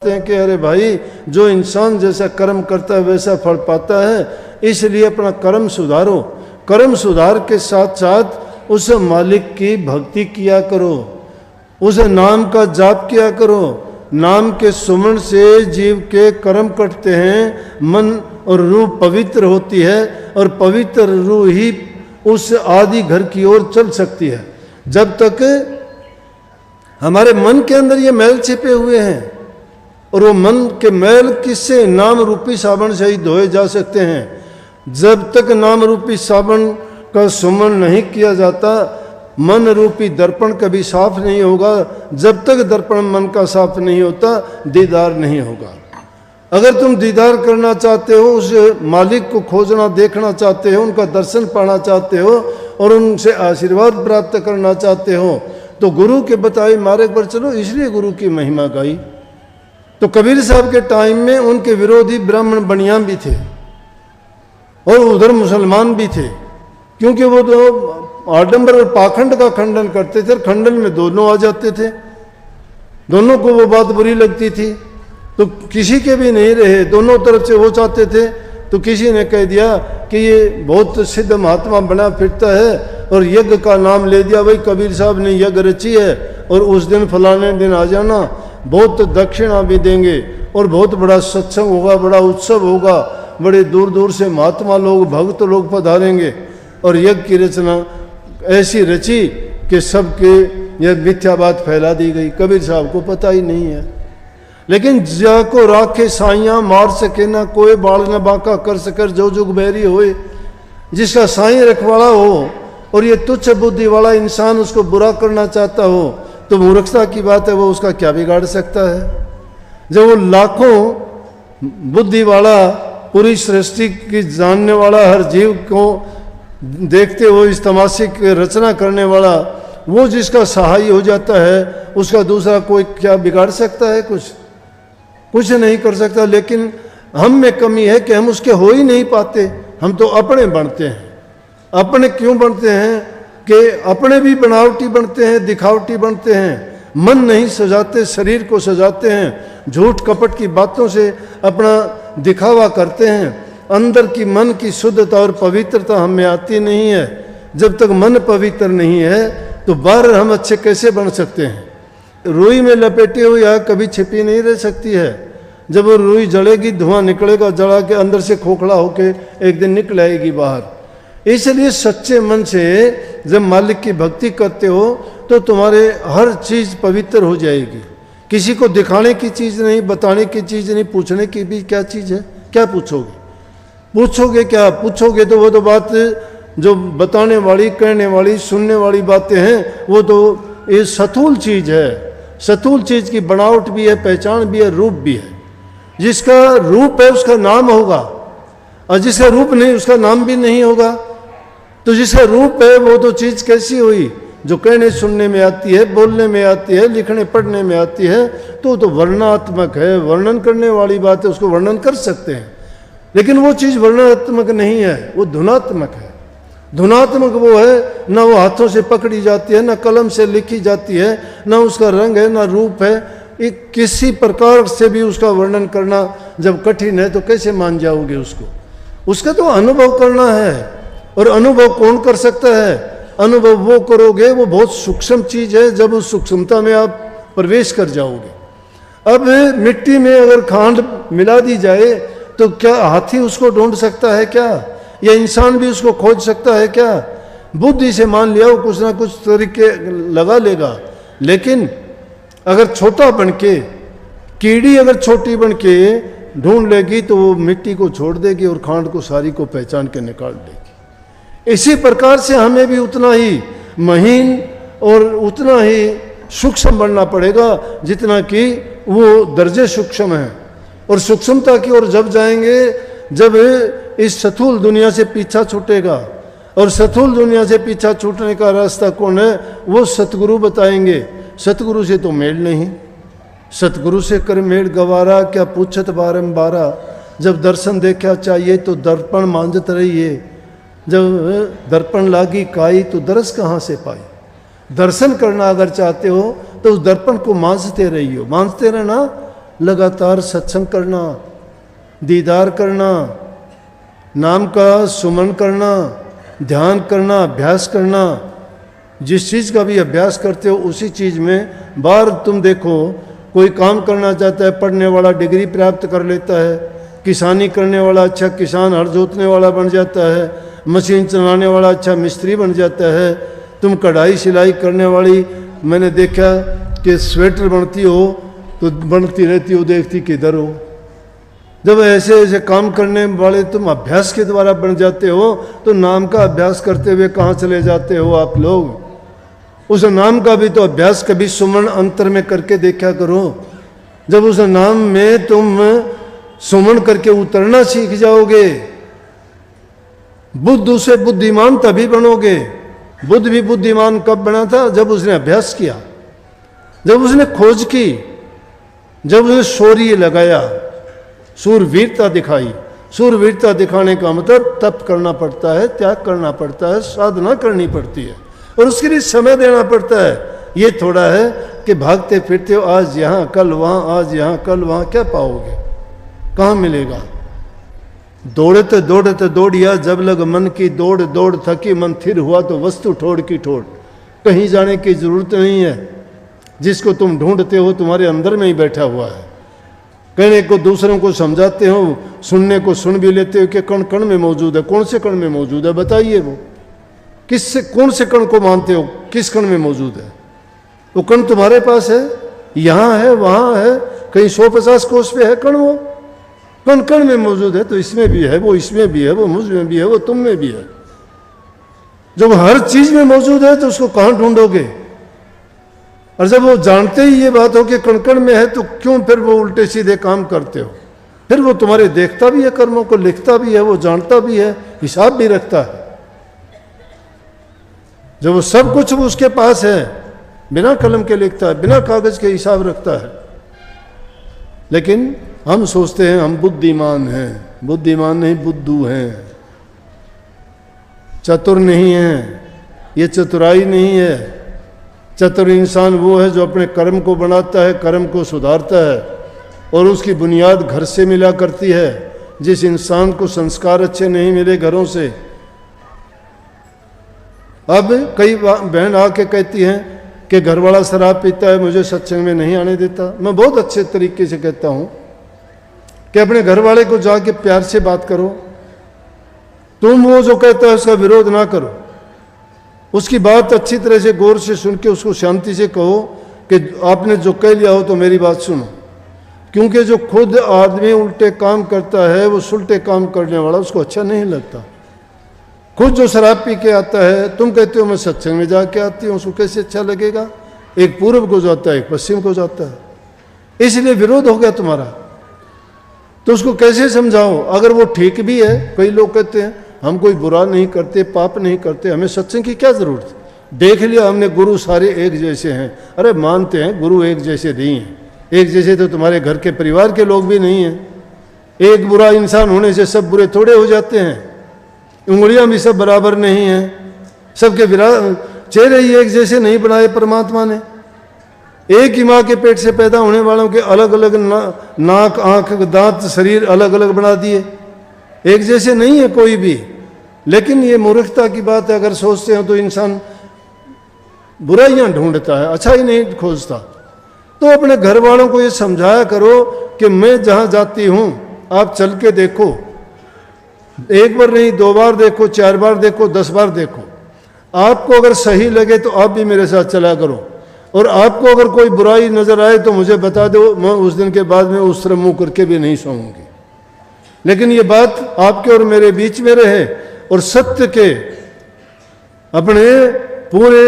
हैं कि अरे भाई, जो इंसान जैसा कर्म करता है वैसा फल पाता है, इसलिए अपना कर्म सुधारो। कर्म सुधार के साथ साथ उस मालिक की भक्ति किया करो, उस नाम का जाप किया करो। नाम के सुमरण से जीव के कर्म कटते हैं, मन और रूह पवित्र होती है और पवित्र रूह ही उस आदि घर की ओर चल सकती है। जब तक हमारे मन के अंदर ये मैल छिपे हुए हैं, और वो मन के मैल किससे? नाम रूपी साबुन से ही धोए जा सकते हैं। जब तक नाम रूपी साबुन का सुमन नहीं किया जाता, मन रूपी दर्पण कभी साफ नहीं होगा। जब तक दर्पण मन का साफ नहीं होता, दीदार नहीं होगा। अगर तुम दीदार करना चाहते हो, उस मालिक को खोजना देखना चाहते हो, उनका दर्शन पाना चाहते हो और उनसे आशीर्वाद प्राप्त करना चाहते हो, तो गुरु के बताए मार्ग पर चलो। इसलिए गुरु की महिमा गाई। तो कबीर साहब के टाइम में उनके विरोधी ब्राह्मण बनियां भी थे और उधर मुसलमान भी थे, क्योंकि वो तो आडंबर और पाखंड का खंडन करते थे। खंडन में दोनों आ जाते थे, दोनों को वो बात बुरी लगती थी, तो किसी के भी नहीं रहे, दोनों तरफ से वो चाहते थे। तो किसी ने कह दिया कि ये बहुत सिद्ध महात्मा बना फिरता है और यज्ञ का नाम ले दिया, भाई कबीर साहब ने यज्ञ रची है और उस दिन फलाने दिन आ जाना, बहुत दक्षिणा भी देंगे और बहुत बड़ा सत्संग होगा, बड़ा उत्सव होगा, बड़े दूर दूर से महात्मा लोग, भक्त लोग पधारेंगे। और यज्ञ की रचना ऐसी रची कि सबके यह मिथ्या बात फैला दी गई। कबीर साहब को पता ही नहीं है। लेकिन जाको राखे साइयाँ मार सके ना कोई, बाल न बांका कर सकर जो जुग बैरी होए। जिसका साईं रखवाला हो और ये तुच्छ बुद्धि वाला इंसान उसको बुरा करना चाहता हो, तो मूर्खता की बात है, वो उसका क्या बिगाड़ सकता है? जब वो लाखों बुद्धि वाला, पूरी सृष्टि की जानने वाला, हर जीव को देखते हुए इस तमाशे की रचना करने वाला, वो जिसका सहाय हो जाता है, उसका दूसरा कोई क्या बिगाड़ सकता है? कुछ नहीं कर सकता। लेकिन हम में कमी है कि हम उसके हो ही नहीं पाते। हम तो अपने बनते हैं। अपने क्यों बनते हैं? कि अपने भी बनावटी बनते हैं, दिखावटी बनते हैं। मन नहीं सजाते, शरीर को सजाते हैं। झूठ कपट की बातों से अपना दिखावा करते हैं। अंदर की मन की शुद्धता और पवित्रता हम में आती नहीं है। जब तक मन पवित्र नहीं है तो बाहर हम अच्छे कैसे बन सकते हैं? रुई में लपेटे हुए आग कभी छिपी नहीं रह सकती है। जब वो रुई जलेगी, धुआं निकलेगा, जला के अंदर से खोखला होके एक दिन निकल आएगी बाहर। इसलिए सच्चे मन से जब मालिक की भक्ति करते हो तो तुम्हारे हर चीज़ पवित्र हो जाएगी। किसी को दिखाने की चीज़ नहीं, बताने की चीज़ नहीं, पूछने की भी क्या चीज़ है? क्या पूछोगे? क्या पूछोगे? तो वो तो बात जो बताने वाली, कहने वाली, सुनने वाली बातें हैं, वो तो ये सतूल चीज़ है। सतूल चीज़ की बनावट भी है, पहचान भी है, रूप भी है। जिसका रूप है उसका नाम होगा, और जिसका रूप नहीं उसका नाम भी नहीं होगा। तो जिसका रूप है वो तो चीज़ कैसी हुई? जो कहने सुनने में आती है, बोलने में आती है, लिखने पढ़ने में आती है, तो वर्णनात्मक है, वर्णन करने वाली बात है, उसको वर्णन कर सकते हैं। लेकिन वो चीज़ वर्णनात्मक नहीं है, वो धुनात्मक है। धुनात्मक वो है, ना वो हाथों से पकड़ी जाती है, ना कलम से लिखी जाती है, ना उसका रंग है, ना रूप है। एक किसी प्रकार से भी उसका वर्णन करना जब कठिन है तो कैसे मान जाओगे उसको? उसका तो अनुभव करना है। और अनुभव कौन कर सकता है? अनुभव वो करोगे, वो बहुत सूक्ष्म चीज़ है, जब उस सूक्ष्मता में आप प्रवेश कर जाओगे। अब मिट्टी में अगर खांड मिला दी जाए तो क्या हाथी उसको ढूंढ सकता है क्या? या इंसान भी उसको खोज सकता है क्या? बुद्धि से मान लिया वो कुछ ना कुछ तरीके लगा लेगा। लेकिन अगर छोटा बनके, कीड़ी अगर छोटी बनके ढूंढ लेगी तो वो मिट्टी को छोड़ देगी और खांड को सारी को पहचान के निकाल देगी। इसी प्रकार से हमें भी उतना ही महीन और उतना ही सूक्ष्म बनना पड़ेगा जितना कि वो दर्जे सूक्ष्म है। और सूक्ष्मता की ओर जब जाएंगे, जब इस स्थूल दुनिया से पीछा छूटेगा। और स्थूल दुनिया से पीछा छूटने का रास्ता कौन है? वो सतगुरु बताएंगे। सतगुरु से तो मेल नहीं, सतगुरु से कर मेल गवारा, क्या पूछत बारंबारा। जब दर्शन देखा चाहिए तो दर्पण मांझत रहिए, जब दर्पण लागी काई तो दरस कहाँ से पाई। दर्शन करना अगर चाहते हो तो उस दर्पण को मांझते रहिए। मांझते रहना लगातार सत्संग करना, दीदार करना, नाम का सुमन करना, ध्यान करना, अभ्यास करना। जिस चीज़ का भी अभ्यास करते हो उसी चीज़ में बार तुम देखो, कोई काम करना चाहता है, पढ़ने वाला डिग्री प्राप्त कर लेता है, किसानी करने वाला अच्छा किसान, हल जोतने वाला बन जाता है, मशीन चलाने वाला अच्छा मिस्त्री बन जाता है। तुम कढ़ाई सिलाई करने वाली, मैंने देखा कि स्वेटर बनती हो तो बनती रहती हो, देखती किधर हो। जब ऐसे ऐसे काम करने वाले तुम अभ्यास के द्वारा बन जाते हो तो नाम का अभ्यास करते हुए कहाँ चले जाते हो आप लोग। उस नाम का भी तो अभ्यास कभी सुमन अंतर में करके देखा करो। जब उस नाम में तुम सुमन करके उतरना सीख जाओगे, बुद्ध से बुद्धिमान तभी बनोगे। बुद्ध भी बुद्धिमान कब बना था? जब उसने अभ्यास किया, जब उसने खोज की, जब उसने शौर्य लगाया, सूरवीरता दिखाई। सूरवीरता दिखाने का मतलब तप करना पड़ता है, त्याग करना पड़ता है, साधना करनी पड़ती है और उसके लिए समय देना पड़ता है। ये थोड़ा है कि भागते फिरते हो, आज यहाँ कल वहाँ, आज यहाँ कल वहाँ, क्या पाओगे? कहाँ मिलेगा? दौड़ते दौड़ते दौड़िया जब लग मन की दौड़, दौड़ थकी मन थिर हुआ तो वस्तु ठोड़ की ठोड़। कहीं जाने की जरूरत नहीं है, जिसको तुम ढूंढते हो तुम्हारे अंदर में ही बैठा हुआ है। कहने को दूसरों को समझाते हो, सुनने को सुन भी लेते हो कि कण कण में मौजूद है। कौन से कण में मौजूद है बताइए? वो किससे, कौन से कण को मानते हो? किस कण में मौजूद है? वो कण तुम्हारे पास है, यहाँ है, वहाँ है, कहीं 150 कोस पे है कण। वो कण कण में मौजूद है, तो इसमें भी है, वो इसमें भी है, वो मुझ में भी है, वो तुम में भी है। जब हर चीज में मौजूद है तो उसको कहाँ ढूंढोगे? और जब वो जानते ही ये बात हो कि कण कण में है तो क्यों फिर वो उल्टे सीधे काम करते हो? फिर वो तुम्हारे देखता भी है, कर्मों को लिखता भी है, वो जानता भी है, हिसाब भी रखता है। जब वो सब कुछ उसके पास है, बिना कलम के लिखता है, बिना कागज के हिसाब रखता है। लेकिन हम सोचते हैं हम बुद्धिमान हैं। बुद्धिमान नहीं, बुद्धू हैं, चतुर नहीं हैं। ये चतुराई नहीं है। चतुर इंसान वो है जो अपने कर्म को बनाता है, कर्म को सुधारता है और उसकी बुनियाद घर से मिला करती है। जिस इंसान को संस्कार अच्छे नहीं मिले घरों से, अब कई बहन आके कहती हैं कि घर वाला शराब पीता है, मुझे सत्संग में नहीं आने देता। मैं बहुत अच्छे तरीके से कहता हूँ कि अपने घर वाले को जाके प्यार से बात करो। तुम वो जो कहता है उसका विरोध ना करो, उसकी बात अच्छी तरह से गौर से सुन के उसको शांति से कहो कि आपने जो कह लिया हो तो मेरी बात सुनो। क्योंकि जो खुद आदमी उल्टे काम करता है, वो सुलटे काम करने वाला उसको अच्छा नहीं लगता। खुद जो शराब पी के आता है, तुम कहते हो मैं सत्संग में जाके आती हूँ, उसको कैसे अच्छा लगेगा? एक पूर्व को जाता है, एक पश्चिम को जाता है, इसलिए विरोध हो गया तुम्हारा। तो उसको कैसे समझाओ? अगर वो ठीक भी है, कई लोग कहते हैं हम कोई बुरा नहीं करते, पाप नहीं करते, हमें सत्संग की क्या जरूरत है? देख लिया हमने गुरु सारे एक जैसे हैं। अरे मानते हैं गुरु एक जैसे नहीं हैं। एक जैसे तो तुम्हारे घर के परिवार के लोग भी नहीं हैं। एक बुरा इंसान होने से सब बुरे थोड़े हो जाते हैं। उंगलियां भी सब बराबर नहीं हैं, सबके चेहरे ही एक जैसे नहीं बनाए परमात्मा ने। एक ही माँ के पेट से पैदा होने वालों के अलग अलग नाक, आंख, दांत, शरीर अलग अलग बना दिए। एक जैसे नहीं है कोई भी। लेकिन ये मूर्खता की बात है। अगर सोचते हो तो इंसान बुराइयां ढूंढता है, अच्छा ही नहीं खोजता। तो अपने घर वालों को ये समझाया करो कि मैं जहां जाती हूं आप चल के देखो। एक बार नहीं, 2 बार देखो, 4 बार देखो, 10 बार देखो। आपको अगर सही लगे तो आप भी मेरे साथ चला करो, और आपको अगर कोई बुराई नजर आए तो मुझे बता दो। मैं उस दिन के बाद में उस तरह मुंह करके भी नहीं सोऊंगी। लेकिन ये बात आपके और मेरे बीच में रहे और सत्य के अपने पूरे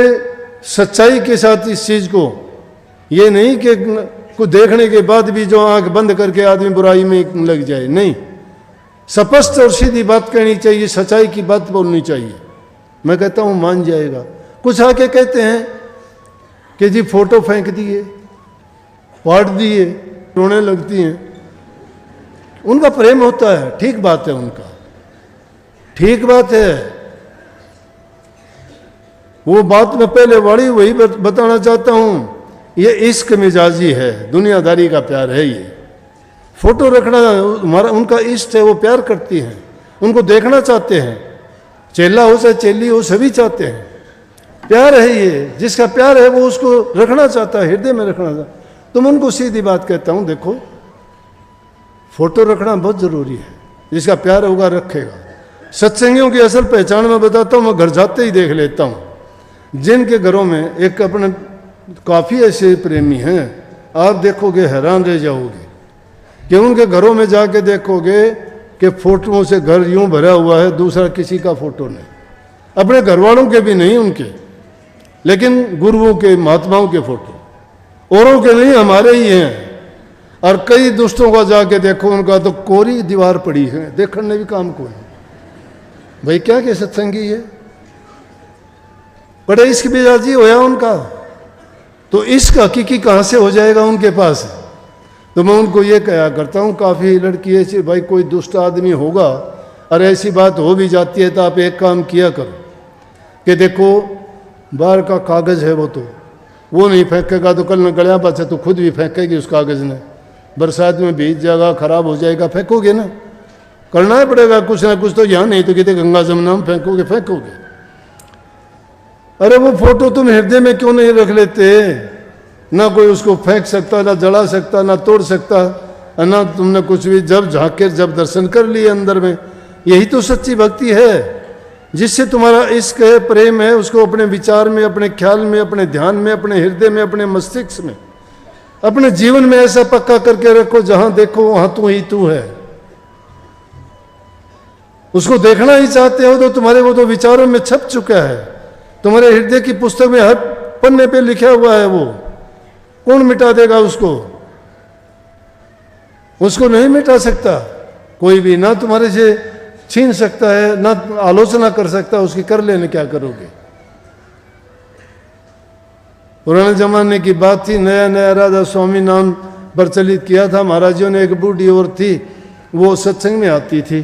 सच्चाई के साथ इस चीज को, ये नहीं कि कुछ देखने के बाद भी जो आंख बंद करके आदमी बुराई में लग जाए। नहीं, स्पष्ट और सीधी बात कहनी चाहिए, सच्चाई की बात बोलनी चाहिए। मैं कहता हूं मान जाएगा। कुछ आके कहते हैं कि जी फोटो फेंक दिए, फाड़ दिए, रोने लगती हैं। उनका प्रेम होता है, ठीक बात है, उनका ठीक बात है। वो बात मैं पहले वाली वही बताना चाहता हूं। ये इश्क मिजाजी है, दुनियादारी का प्यार है ये। फोटो रखना हमारा उनका इष्ट है, वो प्यार करती हैं, उनको देखना चाहते हैं। चेला हो चाहे चेली हो, सभी चाहते हैं। प्यार है ये, जिसका प्यार है वो उसको रखना चाहता है, हृदय में रखना चाहता है। तो मैं उनको सीधी बात कहता हूँ, देखो फोटो रखना बहुत जरूरी है, जिसका प्यार होगा रखेगा। सत्संगियों की असल पहचान मैं बताता हूँ, मैं घर जाते ही देख लेता हूँ। जिनके घरों में एक अपने काफ़ी ऐसे प्रेमी हैं, आप देखोगे हैरान रह जाओगे कि उनके घरों में जाके देखोगे कि फोटोओं से घर यूं भरा हुआ है, दूसरा किसी का फोटो नहीं, अपने घर वालों के भी नहीं उनके, लेकिन गुरुओं के महात्माओं के फोटो, औरों के नहीं, हमारे ही हैं। और कई दुष्टों का जाके देखो, उनका तो कोरी दीवार पड़ी है, देखने भी काम को नहीं। भाई क्या के सत्संगी है, बड़े इश्क मिजाजी होया उनका, तो इश्क हकीकी कहाँ से हो जाएगा उनके पास। तो मैं उनको ये कहा करता हूँ, काफ़ी लड़की ऐसी, भाई कोई दुष्ट आदमी होगा और ऐसी बात हो भी जाती है तो आप एक काम किया करो कि देखो बाहर का कागज़ है वो नहीं फेंकेगा तो कल न गलिया पाछा तो खुद भी फेंकेगी उस कागज़ ने, बरसात में भीग जाएगा, खराब हो जाएगा, फेंकोगे ना, करना ही पड़ेगा कुछ ना कुछ। तो यहाँ नहीं तो कहते गंगा जमुना में फेंकोगे। अरे वो फोटो तुम हृदय में क्यों नहीं रख लेते? ना कोई उसको फेंक सकता, ना जला सकता, ना तोड़ सकता, ना तुमने कुछ भी, जब झांके जब दर्शन कर लिए अंदर में। यही तो सच्ची भक्ति है, जिससे तुम्हारा इश्क है, प्रेम है, उसको अपने विचार में, अपने ख्याल में, अपने ध्यान में, अपने हृदय में, अपने मस्तिष्क में, अपने जीवन में ऐसा पक्का करके रखो, जहां देखो वहां तू ही तू है। उसको देखना ही चाहते हो तो तुम्हारे वो तो विचारों में छप चुका है, तुम्हारे हृदय की पुस्तक में हर पन्ने पे लिखा हुआ है। वो कौन मिटा देगा उसको? उसको नहीं मिटा सकता कोई भी, ना तुम्हारे से छीन सकता है, ना आलोचना कर सकता उसकी, कर लेने क्या करोगे। पुराने जमाने की बात थी, नया नया राधा स्वामी नाम प्रचलित किया था महाराजों ने। एक बूढ़ी और थी, वो सत्संग में आती थी,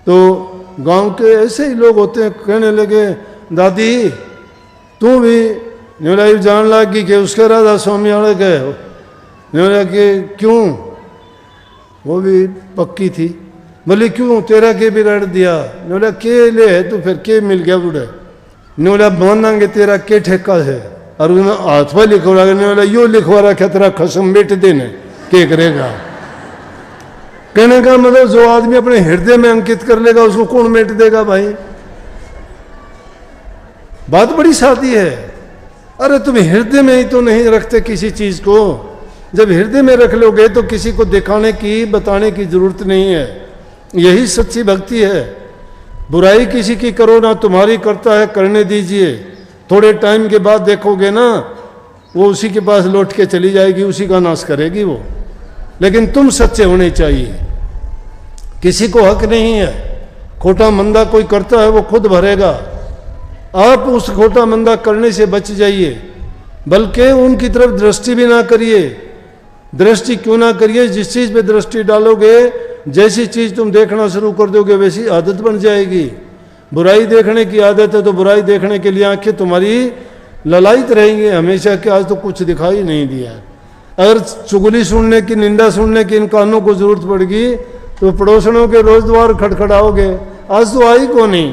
तो गांव के ऐसे ही लोग होते हैं, कहने लगे दादी तू भी न्यूलाइव जान लगी कि उसके राधा स्वामी आड़े गए। न्यूला कि क्यों? वो भी पक्की थी, बोले क्यों तेरा के भी रट दिया? न्यूला के ले है तो फिर के मिल गया बूढ़े। न्यूला मानांगे तेरा के ठेका है, और उन्होंने हाथ पर लिखवा रहा, न्यूला यो लिखवा रखा तेरा खसम बेट देने के करेगा। कहने का मतलब जो आदमी अपने हृदय में अंकित कर लेगा उसको कौन मेट देगा भाई? बात बड़ी सादी है। अरे तुम हृदय में ही तो नहीं रखते किसी चीज को, जब हृदय में रख लोगे तो किसी को दिखाने की, बताने की जरूरत नहीं है। यही सच्ची भक्ति है। बुराई किसी की करो ना, तुम्हारी करता है, करने दीजिए। थोड़े टाइम के बाद देखोगे ना, वो उसी के पास लौट के चली जाएगी, उसी का नाश करेगी वो। लेकिन तुम सच्चे होने चाहिए, किसी को हक नहीं है। खोटा मंदा कोई करता है वो खुद भरेगा, आप उस खोटा मंदा करने से बच जाइए, बल्कि उनकी तरफ दृष्टि भी ना करिए। दृष्टि क्यों ना करिए? जिस चीज़ पे दृष्टि डालोगे, जैसी चीज़ तुम देखना शुरू कर दोगे वैसी आदत बन जाएगी। बुराई देखने की आदत है तो बुराई देखने के लिए आंखें तुम्हारी ललायित रहेंगी हमेशा कि आज तो कुछ दिखाई नहीं दिया। अगर चुगली सुनने की, निंदा सुनने की इन कानों को जरूरत पड़ेगी तो पड़ोसनों के रोज द्वार खटखटाओगे, आज तो आई को नहीं।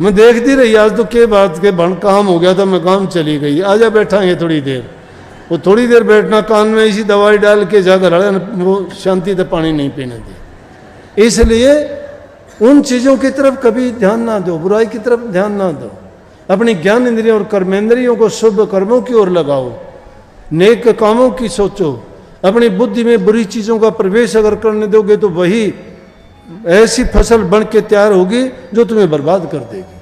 मैं देखती रही, आज तो के बात के बन काम हो गया था, मैं काम चली गई, आजा बैठाएंगे थोड़ी देर। वो थोड़ी देर बैठना, कान में इसी दवाई डाल के जाकर वो शांति से पानी नहीं पीने दे। इसलिए उन चीज़ों की तरफ कभी ध्यान ना दो, बुराई की तरफ ध्यान ना दो। अपनी ज्ञान इंद्रियों और कर्मेंद्रियों को शुभ कर्मों की ओर लगाओ, नेक कामों की सोचो। अपनी बुद्धि में बुरी चीज़ों का प्रवेश अगर करने दोगे तो वही ऐसी फसल बन के तैयार होगी जो तुम्हें बर्बाद कर देगी।